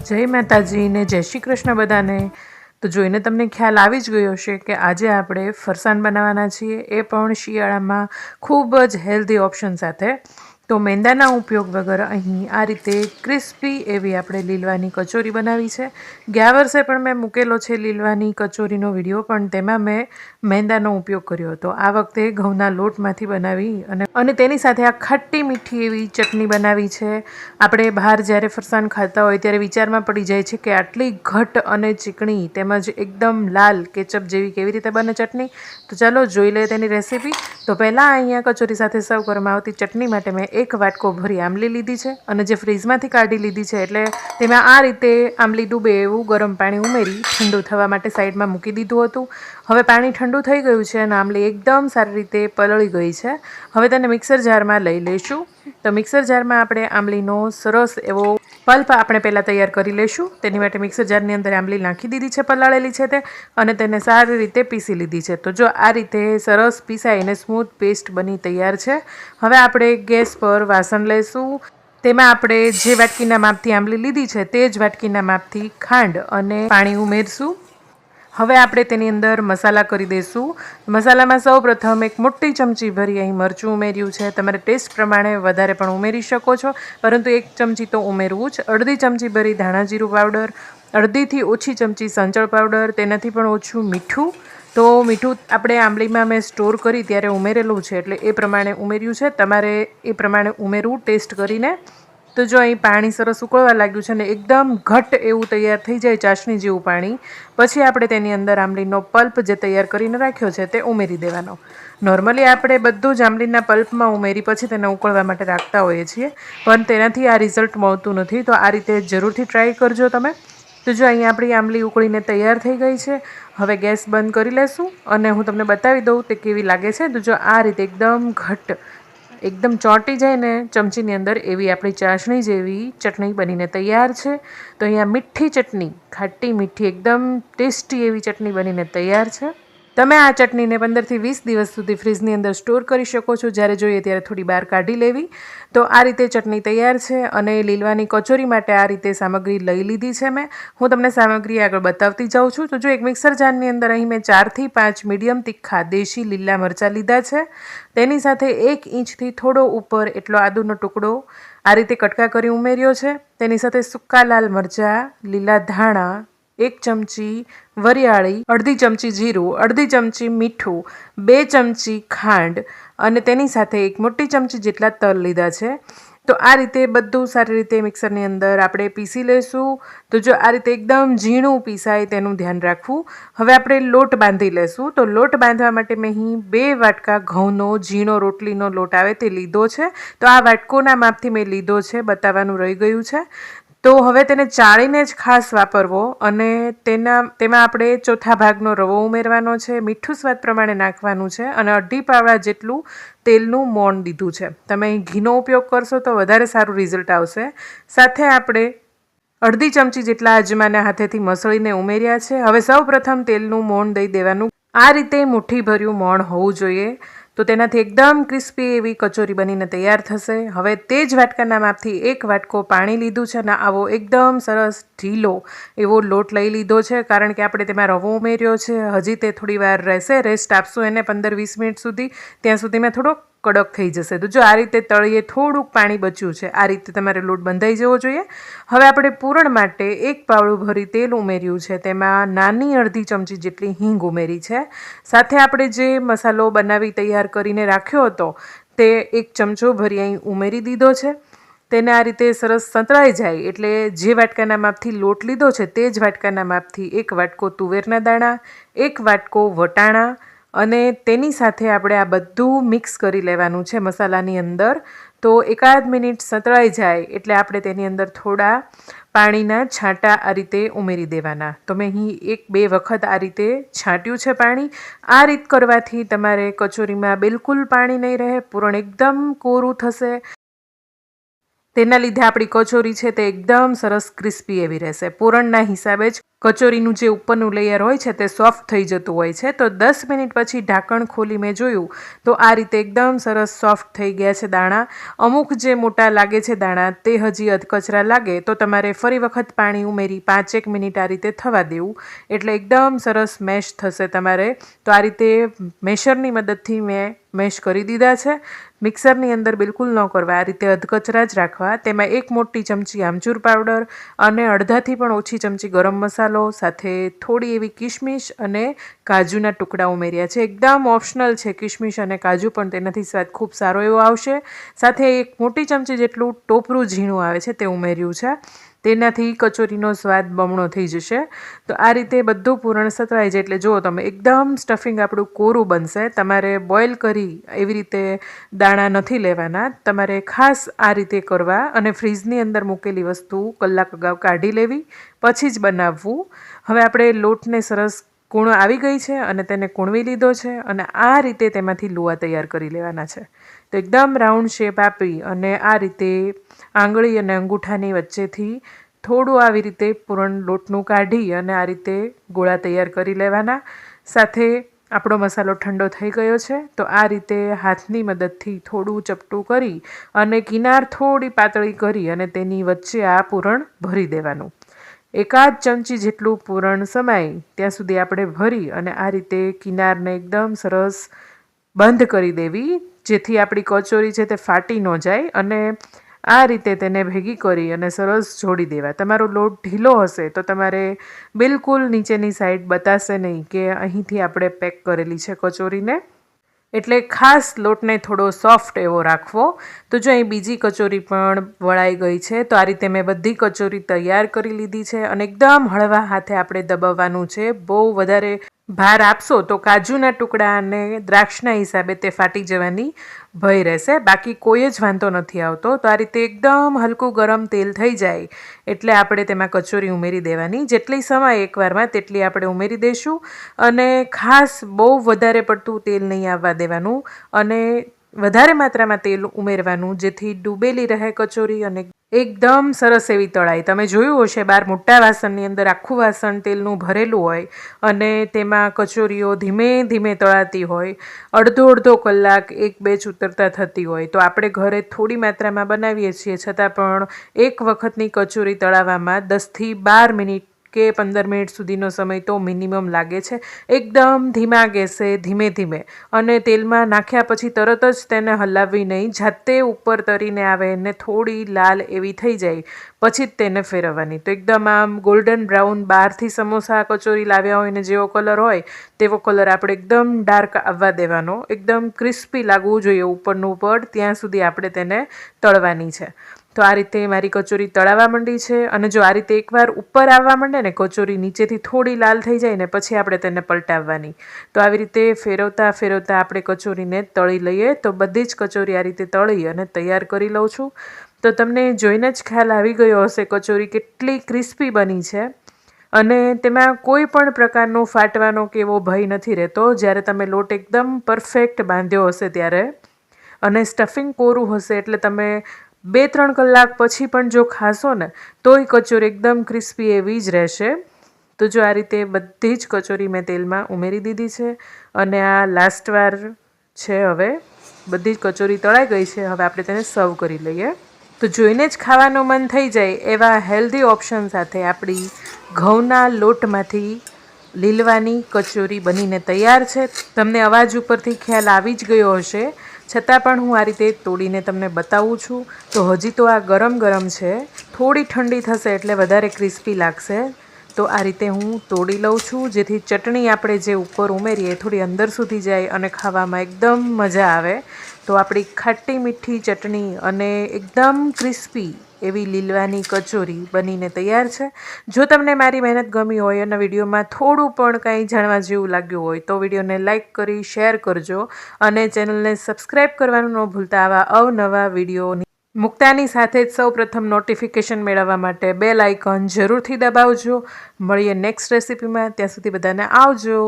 જય માતાજી ને જય શ્રી કૃષ્ણ બધાને। તો જોઈને તમને ખ્યાલ આવી જ ગયો હશે કે આજે આપણે ફરસાણ બનાવવાના છીએ, એ પણ શિયાળામાં ખૂબ જ હેલ્ધી ઓપ્શન સાથે। તો મેંદાના ઉપયોગ વગર અહીં આ રીતે ક્રિસ્પી એવી આપણે લીલવાની કચોરી બનાવી છે। ગયા વર્ષે પણ મેં મૂકેલો છે લીલવાની કચોરીનો વિડીયો, પણ તેમાં મેં મેંદાનો ઉપયોગ કર્યો હતો। આ વખતે ઘઉંના લોટમાંથી બનાવી અને તેની સાથે આ ખાટી મીઠી એવી ચટણી બનાવી છે। આપણે બહાર જ્યારે ફરસાણ ખાતા હોય ત્યારે વિચારમાં પડી જાય છે કે આટલી ઘટ અને ચીકણી તેમજ એકદમ લાલ કેચઅપ જેવી કેવી રીતે બને ચટણી। તો ચાલો જોઈ લઈએ તેની રેસીપી। તો પહેલાં અહીંયા કચોરી સાથે સર્વ કરવામાં આવતી ચટણી માટે મેં એક વાટકો ભરી આંબલી લીધી છે અને જે ફ્રીજમાંથી કાઢી લીધી છે, એટલે તેમાં આ રીતે આંબલી ડૂબે એવું ગરમ પાણી ઉમેરી ઠંડુ થવા માટે સાઈડમાં મૂકી દીધું હતું। હવે પાણી ઠંડુ થઈ ગયું છે અને આંબલી એકદમ સારી રીતે પલળી ગઈ છે। હવે તેને મિક્સર જારમાં લઈ લઈશું। તો મિક્સર જારમાં આપણે આંબલીનો સરસ એવો પલ્પ આપણે પહેલાં તૈયાર કરી લઈશું। તેની માટે મિક્સર જારની અંદર આંબલી નાખી દીધી છે, પલાળેલી છે તે, અને તેને સારી રીતે પીસી લીધી છે। તો જો આ રીતે સરસ પીસાઈને સ્મૂથ પેસ્ટ બની તૈયાર છે। હવે આપણે ગેસ પર વાસણ લઈશું। તેમાં આપણે જે વાટકીના માપથી આંબલી લીધી છે તે જ વાટકીના માપથી ખાંડ અને પાણી ઉમેરશું। હવે આપણે તેની અંદર મસાલા કરી દઈશું। મસાલામાં સૌપ્રથમ એક મોટી ચમચી ભરી અહીં મરચું ઉમેર્યું છે। તમારે ટેસ્ટ પ્રમાણે વધારે પણ ઉમેરી શકો છો, પરંતુ એક ચમચી તો ઉમેરવું જ। અડધી ચમચી ભરી ધાણા જીરું પાવડર, અડધીથી ઓછી ચમચી સંચળ પાવડર, તેનાથી પણ ઓછું મીઠું। તો મીઠું આપણે આંબલીમાં મેં સ્ટોર કરી ત્યારે ઉમેરેલું છે, એટલે એ પ્રમાણે ઉમેર્યું છે, તમારે એ પ્રમાણે ઉમેરવું ટેસ્ટ કરીને। તો જો અહીં પાણી સરસ ઉકળવા લાગ્યું છે ને એકદમ ઘટ એવું તૈયાર થઈ જાય, ચાસણી જેવું પાણી, પછી આપણે તેની અંદર આંબલીનો પલ્પ જે તૈયાર કરીને રાખ્યો છે તે ઉમેરી દેવાનો। નોર્મલી આપણે બધું જ આંબલીના પલ્પમાં ઉમેરી પછી તેને ઉકળવા માટે રાખતા હોઈએ છીએ, પણ તેનાથી આ રિઝલ્ટ મળતું નથી। તો આ રીતે જરૂરથી ટ્રાય કરજો તમે। તો જો અહીં આપણી આંબલી ઉકળીને તૈયાર થઈ ગઈ છે। હવે ગેસ બંધ કરી લેશું અને હું તમને બતાવી દઉં તે કેવી લાગે છે। તો જો આ રીતે એકદમ ઘટ, એકદમ ચોંટી જાય ને ચમચીની અંદર એવી આપણી ચાસણી જેવી ચટણી બનીને તૈયાર છે। તો અહીંયા મીઠી ચટણી, ખાટી મીઠી એકદમ ટેસ્ટી એવી ચટણી બનીને તૈયાર છે। તમે આ ચટણીને 15થી 20 દિવસ સુધી ફ્રીજની અંદર સ્ટોર કરી શકો છો, જ્યારે જોઈએ ત્યારે થોડી બહાર કાઢી લેવી। તો આ રીતે ચટણી તૈયાર છે અને લીલવાની કચોરી માટે આ રીતે સામગ્રી લઈ લીધી છે મેં। હું તમને સામગ્રી આગળ બતાવતી જાઉં છું। તો જો એક મિક્સર જારની અંદર અહીં મેં 4થી 5 મીડિયમ તીખા દેશી લીલા મરચાં લીધા છે। તેની સાથે 1 ઇંચથી થોડો ઉપર એટલો આદુનો ટુકડો આ રીતે કટકા કરી ઉમેર્યો છે। તેની સાથે સૂકા લાલ મરચાં, લીલા ધાણા, 1 ચમચી વરિયાળી, અડધી ચમચી જીરું, અડધી ચમચી મીઠું, 2 ચમચી ખાંડ અને તેની સાથે 1 મોટી ચમચી જેટલા તલ લીધા છે। તો આ રીતે બધું સારી રીતે મિક્સરની અંદર આપણે પીસી લઈશું। તો જો આ રીતે એકદમ ઝીણું પીસાય તેનું ધ્યાન રાખવું। હવે આપણે લોટ બાંધી લેશું। તો લોટ બાંધવા માટે મેં અહીં 2 વાટકા ઘઉંનો ઝીણો રોટલીનો લોટ આવે તે લીધો છે। તો આ વાટકોના માપથી મેં લીધો છે, બતાવવાનું રહી ગયું છે। તો હવે તેને ચાળીને જ ખાસ વાપરવો અને તેમાં આપણે ચોથા ભાગનો રવો ઉમેરવાનો છે, મીઠું સ્વાદ પ્રમાણે નાખવાનું છે અને અઢી પાવડા જેટલું તેલનું મોણ દીધું છે। તમે અહીં ઘીનો ઉપયોગ કરશો તો વધારે સારું રિઝલ્ટ આવશે। સાથે આપણે અડધી ચમચી જેટલા અજમાના હાથેથી મસળીને ઉમેર્યા છે। હવે સૌપ્રથમ તેલનું મોણ દઈ દેવાનું। આ રીતે મુઠ્ઠીભર્યું મોણ હોવું જોઈએ, તો તેનાથી એકદમ ક્રિસ્પી એવી કચોરી બનીને તૈયાર થશે। હવે તે જ વાટકાના માપથી 1 વાટકો પાણી લીધું છે અને આવો એકદમ સરસ ઢીલો એવો લોટ લઈ લીધો છે, કારણ કે આપણે તેમાં રવો ઉમેર્યો છે। હજી તે થોડી વાર રહેશે, રેસ્ટ આપશું એને 15-20 મિનિટ સુધી, ત્યાં સુધીમાં થોડો કડક થઈ જશે। તો જો આ રીતે તળીએ થોડુંક પાણી બચ્યું છે, આ રીતે તમારે લોટ બંધાઈ જવો જોઈએ। હવે આપણે પૂરણ માટે 1 પાવડું ભરી તેલ ઉમેર્યું છે, તેમાં નાની અડધી ચમચી જેટલી હિંગ ઉમેરી છે। સાથે આપણે જે મસાલો બનાવી તૈયાર કરીને રાખ્યો હતો તે 1 ચમચો ભરી અહીં ઉમેરી દીધો છે। તેને આ રીતે સરસ સંતળાઈ જાય એટલે જે વાટકાના માપથી લોટ લીધો છે તે જ વાટકાના માપથી 1 વાટકો તુવેરના દાણા, 1 વાટકો વટાણા અને તેની સાથે આપણે આ બધું મિક્સ કરી લેવાનું છે મસાલાની અંદર। તો એકાદ મિનિટ સંતળાઈ જાય એટલે આપણે તેની અંદર થોડા પાણીના છાંટા આ રીતે ઉમેરી દેવાના। તો મેં અહીં 1-2 વખત આ રીતે છાંટ્યું છે પાણી। આ રીત કરવાથી તમારે કચોરીમાં બિલકુલ પાણી નહીં રહે, પૂરણ એકદમ કોરું થશે। તેના લીધે આપણી કચોરી છે તે એકદમ સરસ ક્રિસ્પી એવી રહેશે. પૂરણના હિસાબે જ કચોરીનું જે ઉપરનું લેયર હોય છે તે સોફ્ટ થઈ જતું હોય છે. તો 10 મિનિટ પછી ઢાંકણ ખોલી મેં જોયું તો આ રીતે એકદમ સરસ સોફ્ટ થઈ ગયા છે દાણા. અમુક જે મોટા લાગે છે દાણા તે હજી અધકચરા લાગે તો તમારે ફરી વખત પાણી ઉમેરી 5-1 મિનિટ આ રીતે થવા દેવું, એટલે એકદમ સરસ મેશ થશે તમારે. તો આ રીતે મેશરની મદદથી મેં મેશ કરી દીધા છે. મિક્સરની અંદર બિલકુલ ન કરવા, આ રીતે અધકચરા જ રાખવા. તેમાં 1 મોટી ચમચી આમચૂર પાવડર અને અડધાથી પણ ઓછી ચમચી ગરમ મસાલો સાથે થોડી એવી કિશમિશ અને કાજુના ટુકડા ઉમેર્યા છે. એકદમ ઓપ્શનલ છે કિશમિશ અને કાજુ, પણ તેનાથી સ્વાદ ખૂબ સારો એવો આવશે. સાથે 1 મોટી ચમચી જેટલું ટોપરું ઝીણું આવે છે તે ઉમેર્યું છે. તેનાથી કચોરીનો સ્વાદ બમણો થઈ જશે. તો આ રીતે બધું પૂરણ સતળાઈ જાય એટલે જુઓ તમે એકદમ સ્ટફિંગ આપણું કોરું બનશે. તમારે બોઇલ કરી એવી રીતે દાણા નથી લેવાના, તમારે ખાસ આ રીતે કરવા અને ફ્રીઝની અંદર મૂકેલી વસ્તુ કલાક અગાઉ કાઢી લેવી, પછી જ બનાવવું. હવે આપણે લોટને સરસ કૂણો આવી ગઈ છે અને તેને કૂણવી લીધો છે અને આ રીતે તેમાંથી લુવા તૈયાર કરી લેવાના છે. તો એકદમ રાઉન્ડ શેપ આપી અને આ રીતે આંગળી અને અંગૂઠાની વચ્ચેથી થોડું આવી રીતે પૂરણ લોટનું કાઢી અને આ રીતે ગોળા તૈયાર કરી લેવાના. સાથે આપણો મસાલો ઠંડો થઈ ગયો છે તો આ રીતે હાથની મદદથી થોડું ચપટું કરી અને કિનાર થોડી પાતળી કરી અને તેની વચ્ચે આ પૂરણ ભરી દેવાનું. 1 ચમચી જેટલું પૂરણ સમાય ત્યાં સુધી આપણે ભરી અને આ રીતે કિનારને એકદમ સરસ બંધ કરી દેવી, જેથી આપણી કચોરી છે તે ફાટી ન જાય. અને આ રીતે તેને ભેગી કરી અને સરસ જોડી દેવા. તમારો લોટ ઢીલો હશે તો તમારે બિલકુલ નીચેની સાઈડ બતાશે નહીં કે અહીંથી આપણે પેક કરેલી છે કચોરીને, એટલે ખાસ લોટને થોડો સોફ્ટ એવો રાખવો. તો જો અહીં બીજી કચોરી પણ વળાઈ ગઈ છે. તો આ રીતે મેં બધી કચોરી તૈયાર કરી લીધી છે અને એકદમ હળવા હાથે આપણે દબાવવાનું છે. બહુ વધારે ભાર આપશો તો કાજુના ટુકડા અને દ્રાક્ષના હિસાબે તે ફાટી જવાની ભય રહેશે, બાકી કોઈ જ વાંધો નથી આવતો. તો આ રીતે એકદમ હલકું ગરમ તેલ થઈ જાય એટલે આપણે તેમાં કચોરી ઉમેરી દેવાની. જેટલી સમય એકવારમાં તેટલી આપણે ઉમેરી દઈશું અને ખાસ બહુ વધારે પડતું તેલ નહીં આવવા દેવાનું અને વધારે માત્રામાં તેલ ઉમેરવાનું, જેથી ડૂબેલી રહે કચોરી અને એકદમ સરસ એવી તળાઈ. તમે જોયું હશે બહાર મોટા વાસણની અંદર આખું વાસણ તેલનું ભરેલું હોય અને તેમાં કચોરીઓ ધીમે ધીમે તળાતી હોય, અડધો કલાક 1 બેચ ઉતરતા થતી હોય. તો આપણે ઘરે થોડી માત્રામાં બનાવીએ છીએ છતાં પણ એક વખતની કચોરી તળાવવામાં 10થી 12 મિનિટ કે 15 મિનિટ સુધીનો સમય તો મિનિમમ લાગે છે. એકદમ ધીમા ગેસે ધીમે ધીમે અને તેલમાં નાખ્યા પછી તરત જ તેને હલાવવી નહીં, જાતે ઉપર તરીને આવે ને થોડી લાલ એવી થઈ જાય પછી જ તેને ફેરવવાની. તો એકદમ આમ ગોલ્ડન બ્રાઉન બહારથી સમોસા કચોરી લાવ્યા હોય ને જેવો કલર હોય તેવો કલર આપણે એકદમ ડાર્ક આવવા દેવાનો. એકદમ ક્રિસ્પી લાગવું જોઈએ ઉપરનું પડ, ત્યાં સુધી આપણે તેને તળવાની છે. તો આ રીતે મારી કચોરી તળાવા માંડી છે અને જો આ રીતે એકવાર ઉપર આવવા માંડે ને કચોરી નીચેથી થોડી લાલ થઈ જાય ને પછી આપણે તેને પલટાવવાની. તો આવી રીતે ફેરવતા ફેરવતા આપણે કચોરીને તળી લઈએ. તો બધી જ કચોરી આ રીતે તળી અને તૈયાર કરી લઉં છું. તો તમને જોઈને જ ખ્યાલ આવી ગયો હશે કચોરી કેટલી ક્રિસ્પી બની છે અને તેમાં કોઈ પણ પ્રકારનો ફાટવાનો કે એવો ભય નથી રહેતો જ્યારે તમે લોટ એકદમ પરફેક્ટ બાંધ્યો હશે ત્યારે. અને સ્ટફિંગ કોરું હશે એટલે તમે 2-3 કલાક પછી પણ જો ખાશો ને તોય કચોરી એકદમ ક્રિસ્પી એવી જ રહેશે. તો જો આ રીતે બધી જ કચોરી મેં તેલમાં ઉમેરી દીધી છે અને આ લાસ્ટ વાર છે. હવે બધી જ કચોરી તળાઈ ગઈ છે. હવે આપણે તેને સર્વ કરી લઈએ. તો જોઈને જ ખાવાનું મન થઈ જાય એવા હેલ્ધી ઓપ્શન સાથે આપણી ઘઉંના લોટમાંથી લીલવાની કચોરી બનીને તૈયાર છે. તમને અવાજ ઉપરથી ખ્યાલ આવી જ ગયો હશે, છતાં પણ હું આ રીતે તોડીને તમને બતાવું છું. તો હજી તો આ ગરમ ગરમ છે, થોડી ઠંડી થશે એટલે વધારે ક્રિસ્પી લાગશે. તો આ રીતે હું તોડી લઉં છું જેથી ચટણી આપણે જે ઉપર ઉમેરીએ થોડી અંદર સુધી જાય અને ખાવામાં એકદમ મજા આવે. તો આપણી ખાટી મીઠી ચટણી અને એકદમ ક્રિસ્પી એવી લીલવાની કચોરી બનીને તૈયાર છે. જો તમને મારી મહેનત ગમી હોય અને વિડીયોમાં થોડું પણ કંઈ જાણવા જેવું લાગ્યું હોય તો વિડીયોને લાઇક કરી શેર કરજો અને ચેનલને સબસ્ક્રાઈબ કરવાનું ન ભૂલતા. આવા અવનવા વિડીયોની મૂકતાની સાથે જ સૌપ્રથમ નોટિફિકેશન મેળવવા માટે બેલ આઇકોન જરૂરથી દબાવજો. મળીએ નેક્સ્ટ રેસિપીમાં. ત્યાં સુધી બધાને આવજો.